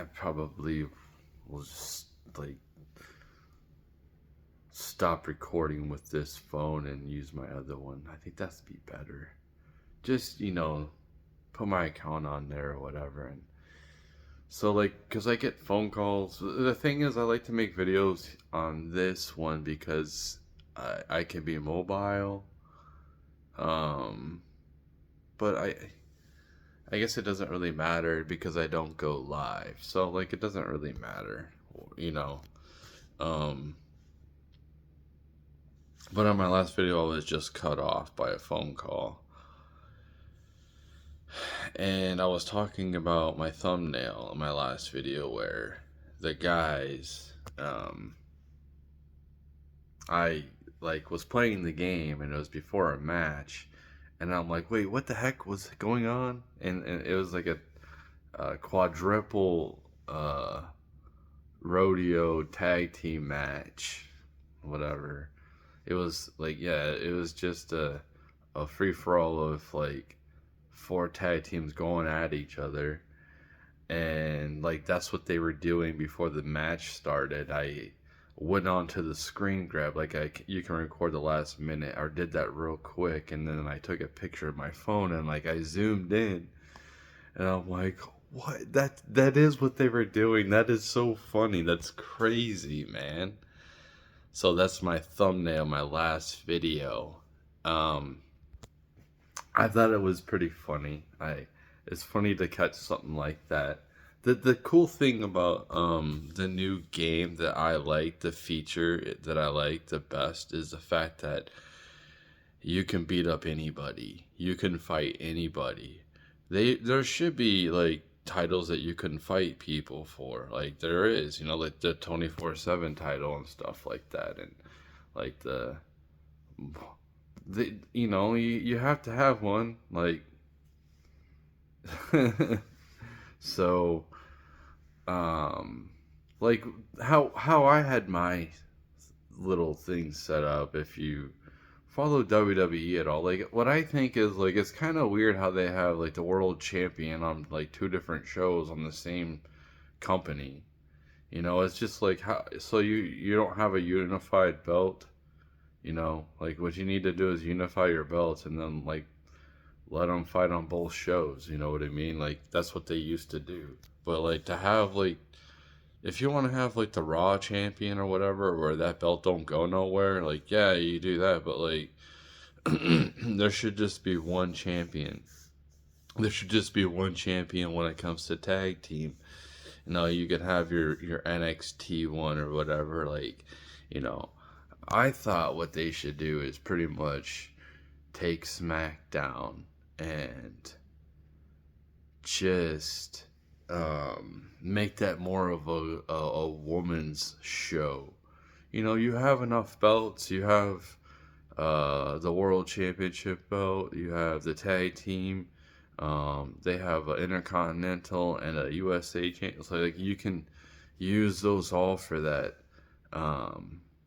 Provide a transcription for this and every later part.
I probably will just like stop recording with this phone and use my other one. I think that's be better. Just, put my account on there or whatever. And so, like, because I get phone calls. The thing is, I like to make videos on this one because I can be mobile. Um, but I guess it doesn't really matter because I don't go live. So, like, it doesn't really matter, you know. Um, but on my last video, I was just cut off by a phone call. And I was talking about my thumbnail in my last video where the guys, I like was playing the game and it was before a match, and I'm like, wait, what the heck was going on? And it was like a quadruple rodeo tag team match, whatever. It was like, yeah, it was just a free for all of like four tag teams going at each other, and like that's what they were doing before the match started. I went onto the screen grab, like you can record the last minute, or did that real quick, and then I took a picture of my phone and like I zoomed in, and I'm like, what? That is what they were doing. That is so funny. That's crazy, man. So that's my thumbnail, my last video. Um, I thought it was pretty funny. It's funny to catch something like that. The cool thing about the new game that I like, the feature that I like the best is the fact that you can beat up anybody. You can fight anybody. There should be like titles that you can fight people for. Like there is, like the 24/7 title and stuff like that, and like you have to have one, like so um like how I had my little thing set up. If you follow WWE at all, like what I think is like it's kind of weird how they have like the world champion on like two different shows on the same company. It's just like how so you don't have a unified belt. Like what you need to do is unify your belts and then like let them fight on both shows. You know what I mean? Like that's what they used to do. But like to have like if you want to have like the Raw champion or whatever, where that belt don't go nowhere, like yeah, you do that. But like there should just be one champion. There should just be one champion when it comes to tag team. You could have your NXT one or whatever. Like, you know, I thought what they should do is pretty much take SmackDown and just make that more of a woman's show. You have enough belts. You have the World Championship belt. You have the tag team. They have an Intercontinental and a USA champion. So like you can use those all for that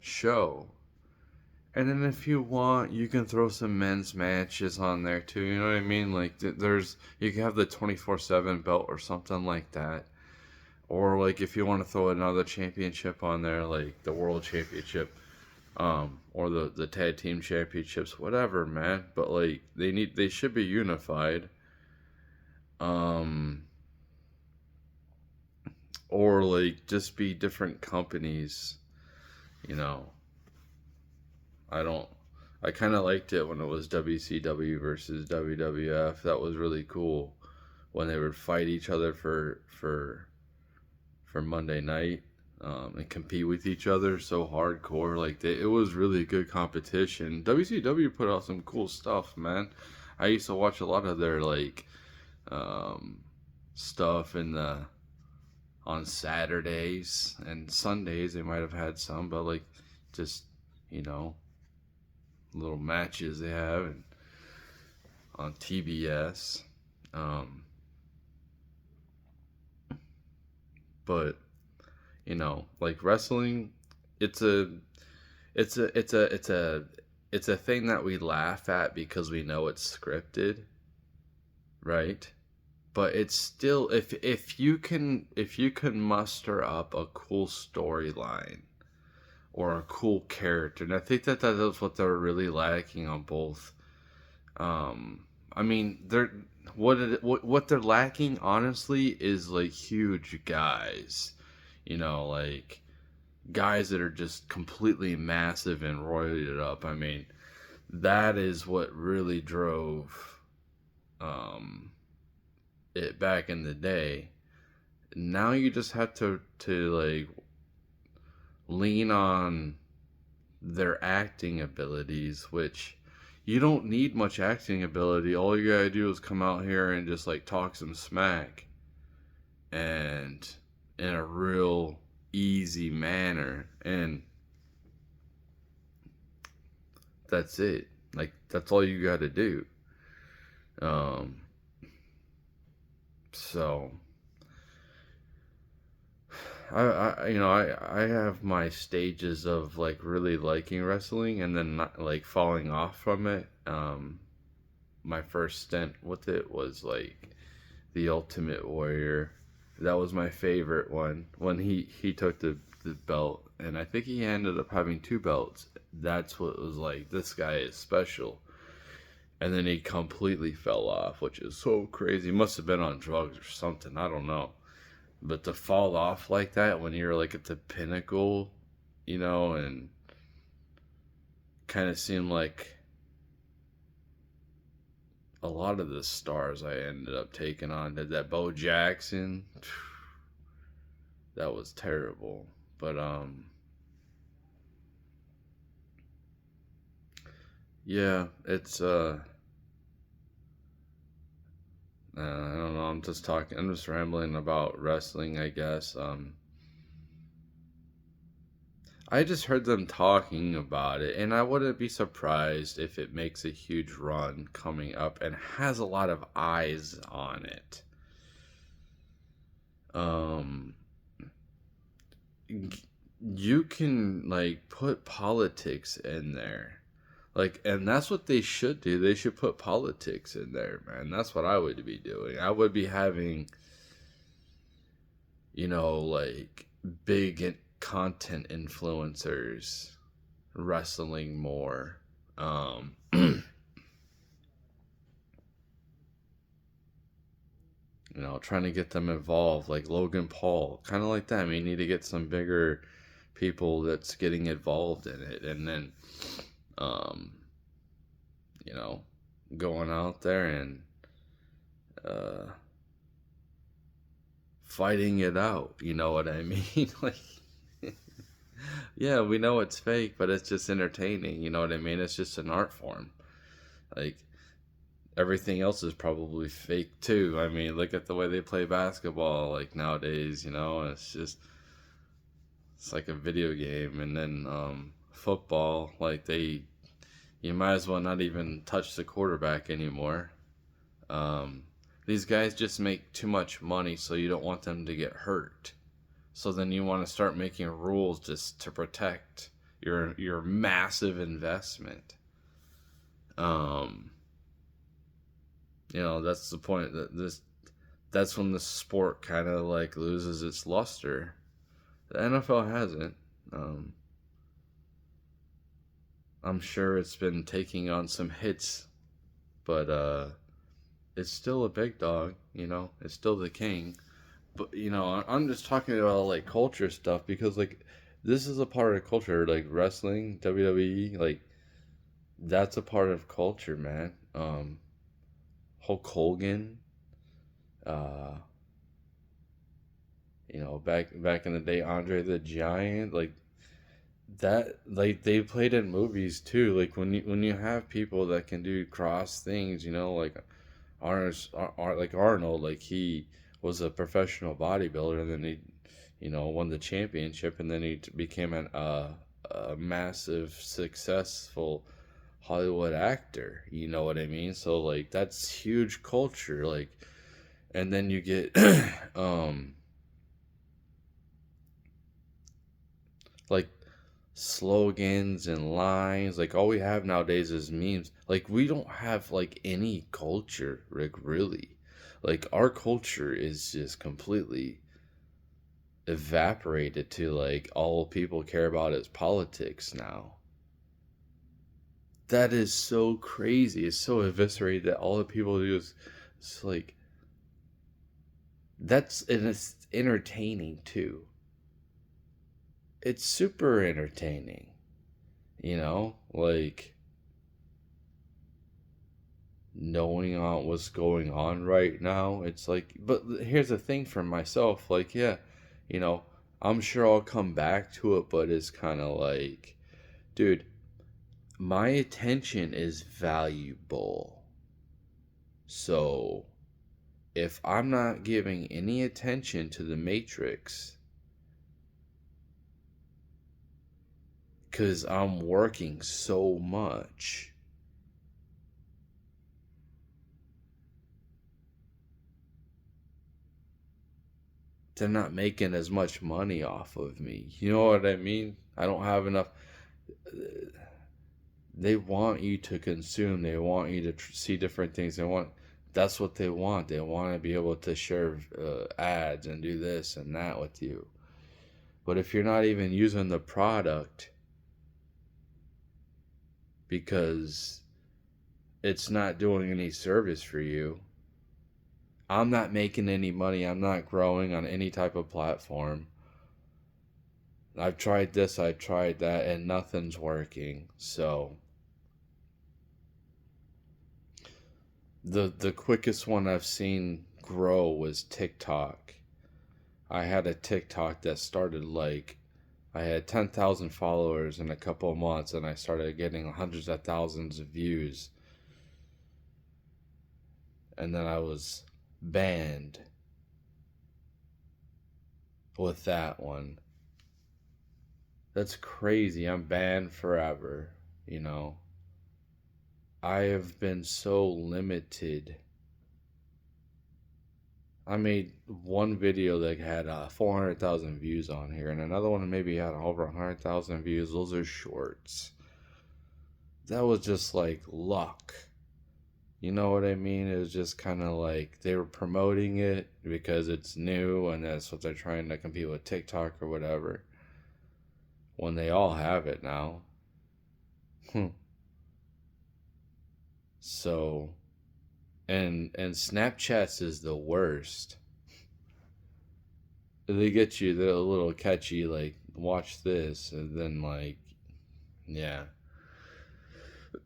show. And then if you want, you can throw some men's matches on there too. You know what I mean? Like you can have the 24/7 belt or something like that. Or like if you want to throw another championship on there, like the World Championship, or the tag team championships, whatever, man. But like they should be unified. Um, or like just be different companies. You know, I don't. I kind of liked it when it was WCW versus WWF. That was really cool when they would fight each other for Monday night, and compete with each other so hardcore. Like it was really good competition. WCW put out some cool stuff, man. I used to watch a lot of their like um, stuff on Saturdays and Sundays. They might have had some, but like just you know little matches they have and on TBS. Um, but like wrestling, it's a it's a it's a it's a it's a thing that we laugh at because we know it's scripted, right? but it's still, if you can muster up a cool storyline or a cool character, and I think that that is what they're really lacking on both. I mean, what they're lacking honestly is like huge guys, like guys that are just completely massive and roided up. I mean, that is what really drove um, it back in the day. Now you just have to like lean on their acting abilities, which you don't need much acting ability. All you gotta do is come out here and just like talk some smack, and in a real easy manner, and that's it. Like that's all you gotta do. Um, so I have my stages of like really liking wrestling and then not like falling off from it. My first stint with it was like the Ultimate Warrior. That was my favorite one when he took the belt, and I think he ended up having two belts. That's what was like, this guy is special. And then he completely fell off, which is so crazy. He must have been on drugs or something. I don't know. But to fall off like that when you're like at the pinnacle, and kind of seemed like a lot of the stars I ended up taking on. Did that Bo Jackson? That was terrible. But yeah, it's I don't know. I'm just talking. I'm just rambling about wrestling, I guess. I just heard them talking about it, and I wouldn't be surprised if it makes a huge run coming up and has a lot of eyes on it. Um, you can like put politics in there, like, and that's what they should do. They should put politics in there, man. That's what I would be doing. I would be having, like big content influencers wrestling more. Trying to get them involved, like Logan Paul, kind of like that. I mean, you need to get some bigger people that's getting involved in it, and then, um, you know, going out there and uh, fighting it out. You know what I mean? Like, yeah, we know it's fake, but it's just entertaining. You know what I mean? It's just an art form. Like, everything else is probably fake too. I mean, look at the way they play basketball like nowadays, it's like a video game. And then football, like you might as well not even touch the quarterback anymore. Um these guys just make too much money, so you don't want them to get hurt. So then you want to start making rules just to protect your massive investment. Um that's the point, that's when the sport kind of like loses its luster. The NFL hasn't. Um, I'm sure it's been taking on some hits, but it's still a big dog. It's still the king. But I'm just talking about like culture stuff, because like this is a part of culture, like wrestling, WWE, like that's a part of culture, man. Hulk Hogan, uh, back in the day, Andre the Giant, like that, like they played in movies too. Like when you have people that can do cross things, like Arnold, like he was a professional bodybuilder, and then he, won the championship, and then he became a massive successful Hollywood actor. You know what I mean? So like that's huge culture. Like, and then you get um like slogans and lines. Like all we have nowadays is memes. Like we don't have like any culture, Rick, really. Like, our culture is just completely evaporated to, like, all people care about is politics now. That is so crazy. It's so eviscerated that all the people do is, it's like, and it's entertaining too. It's super entertaining, like knowing what's going on right now. It's like, but here's the thing for myself, like, yeah, you know, I'm sure I'll come back to it, but it's kind of like, dude, my attention is valuable. So if I'm not giving any attention to the Matrix, because I'm working so much, they're not making as much money off of me. You know what I mean? I don't have enough. They want you to consume. They want you to see different things. That's what they want. They want to be able to share ads and do this and that with you. But if you're not even using the product because it's not doing any service for you, I'm not making any money. I'm not growing on any type of platform. I've tried this, I've tried that, and nothing's working. So the quickest one I've seen grow was TikTok. I had a TikTok that started like, I had 10,000 followers in a couple of months, and I started getting hundreds of thousands of views. And then I was banned with that one. That's crazy. I'm banned forever, you know. I have been so limited. I made one video that had 400,000 views on here, and another one maybe had over 100,000 views. Those are shorts. That was just like luck. You know what I mean? It was just kind of like they were promoting it because it's new and that's what they're trying to compete with TikTok or whatever. When they all have it now. So, and Snapchats is the worst. They get you, they're a little catchy, like, watch this, and then, like, yeah.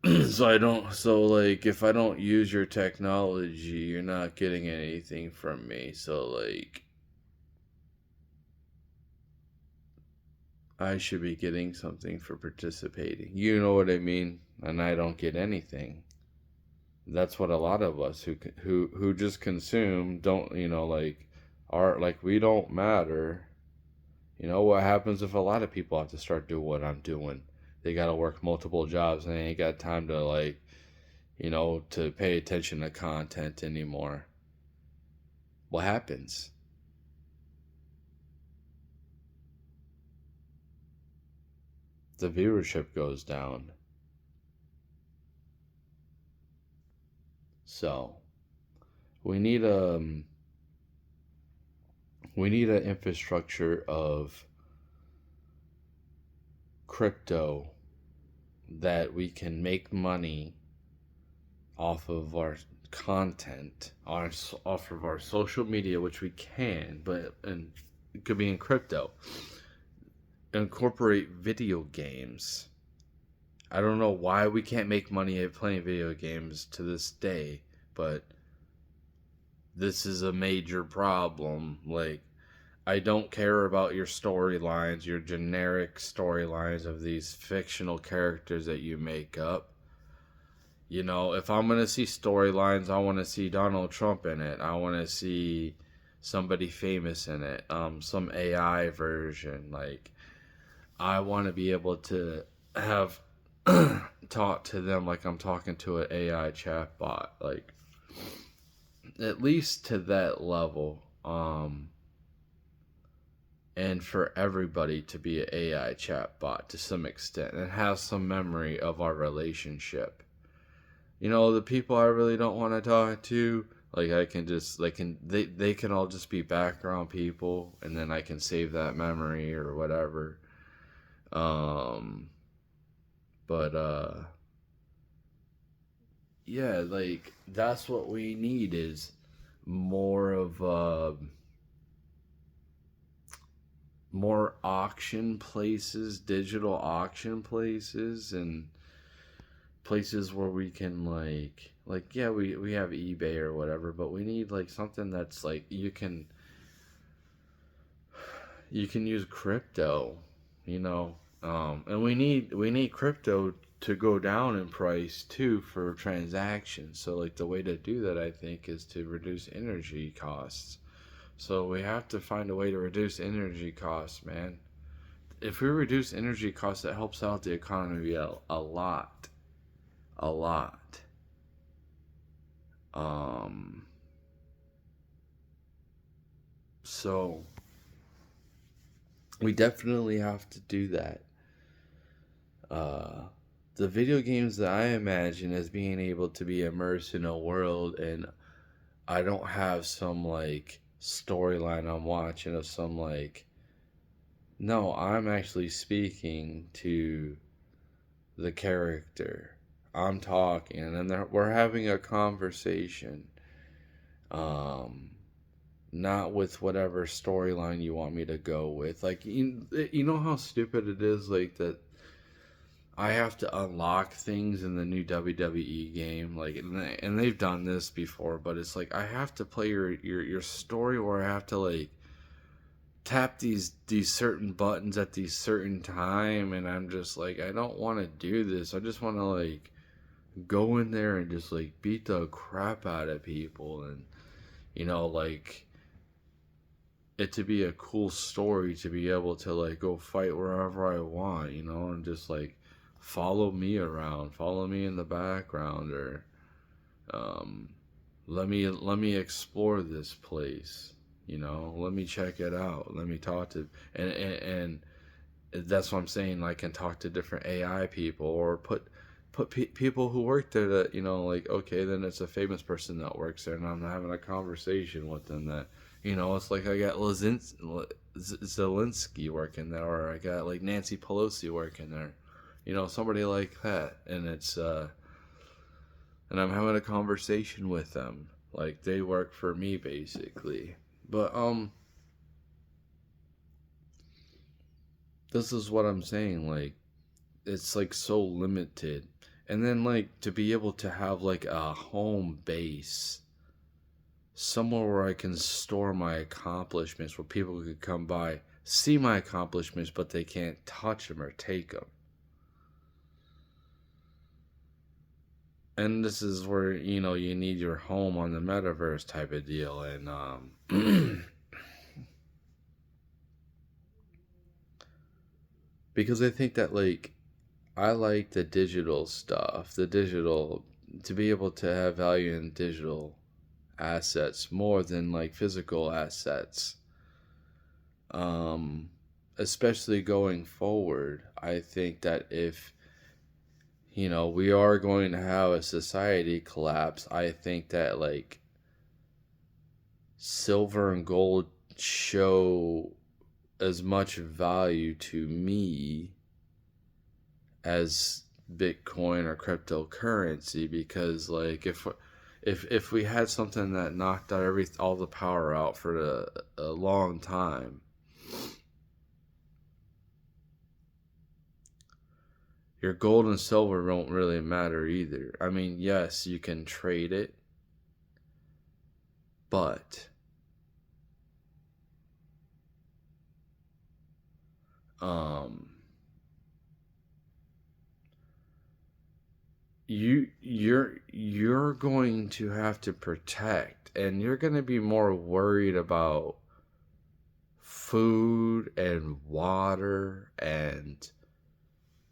So, like, if I don't use your technology, you're not getting anything from me. So, like, I should be getting something for participating. You know what I mean? And I don't get anything. That's what a lot of us who just consume don't, like, are like, we don't matter. You know what happens if a lot of people have to start doing what I'm doing? They got to work multiple jobs and they ain't got time to, like, to pay attention to content anymore. What happens? The viewership goes down. So we need an infrastructure of crypto that we can make money off of our content, off of our social media, which we can, and it could be in crypto. Incorporate video games. I don't know why we can't make money at playing video games to this day, but this is a major problem. Like, I don't care about your storylines, your generic storylines of these fictional characters that you make up. If I'm going to see storylines, I want to see Donald Trump in it. I want to see somebody famous in it. Some AI version. Like, I want to be able to have talk to them like I'm talking to an AI chatbot. Like, at least to that level. And for everybody to be an AI chatbot to some extent and have some memory of our relationship. The people I really don't want to talk to, Like I can just like can they can all just be background people, and then I can save that memory or whatever. Um, but yeah, like that's what we need is more of more auction places, digital auction places, and places where we can like yeah, we have eBay or whatever, but we need like something that's like you can use crypto, you know. And we need crypto to go down in price too for transactions. So like the way to do that, I think, is to reduce energy costs. So we have to find a way to reduce energy costs, man. If we reduce energy costs, that helps out the economy a lot, a lot. Um, so we definitely have to do that. Uh, the video games that I imagine as being able to be immersed in a world, and I don't have some like storyline I'm watching of some like, no, I'm actually speaking to the character. I'm talking, and then we're having a conversation. Um, Not with whatever storyline you want me to go with. Like you know how stupid it is, like that I have to unlock things in the new WWE game, like, and they've done this before, but it's like I have to play your story, or I have to like tap these certain buttons at these certain time, and I'm just like, I don't want to do this. I just want to like go in there and just like beat the crap out of people, and like it to be a cool story to be able to like go fight wherever I want, and just like follow me around, follow me in the background, or um, let me explore this place. Let me check it out. Let me talk to and that's what I'm saying. I can talk to different AI people, or put people who work there that like, okay, then it's a famous person that works there, and I'm having a conversation with them. That it's like I got Zelensky working there, or I got like Nancy Pelosi working there, somebody like that, and I'm having a conversation with them like they work for me basically. But this is what I'm saying, like it's like so limited. And then like to be able to have like a home base, somewhere where I can store my accomplishments, where people could come by, see my accomplishments, but they can't touch them or take them. And this is where you need your home on the metaverse type of deal. And because I think that like I like the digital stuff, the digital, to be able to have value in digital assets more than like physical assets. Um, Especially going forward, I think that if we are going to have a society collapse, I think that like silver and gold show as much value to me as Bitcoin or cryptocurrency, because like if we had something that knocked out all the power out for a long time, your gold and silver don't really matter either. I mean, yes, you can trade it, but um you're going to have to protect, and you're going to be more worried about food and water and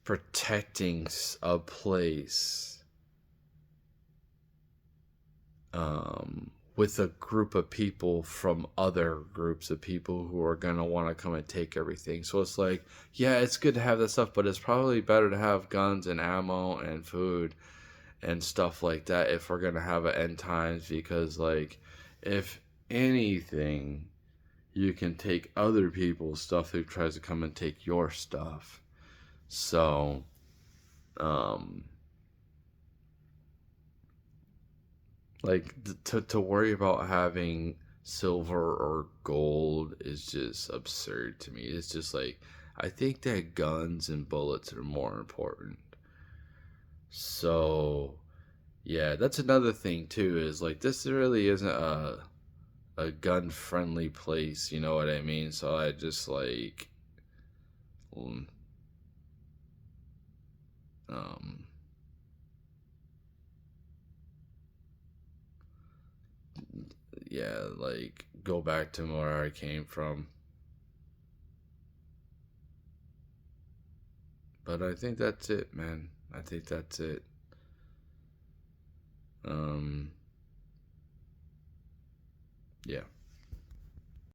protecting a place with a group of people from other groups of people who are going to want to come and take everything. So it's like, yeah, it's good to have that stuff, but it's probably better to have guns and ammo and food and stuff like that if we're gonna have an end times, because like if anything, you can take other people's stuff who tries to come and take your stuff. So um like to worry about having silver or gold is just absurd to me. It's just like, I think that guns and bullets are more important. So yeah, that's another thing too, is like this really isn't a gun friendly place, you know what I mean? So I just like um um, yeah, like go back to where I came from. But I think that's it, man. I think that's it. Um, yeah.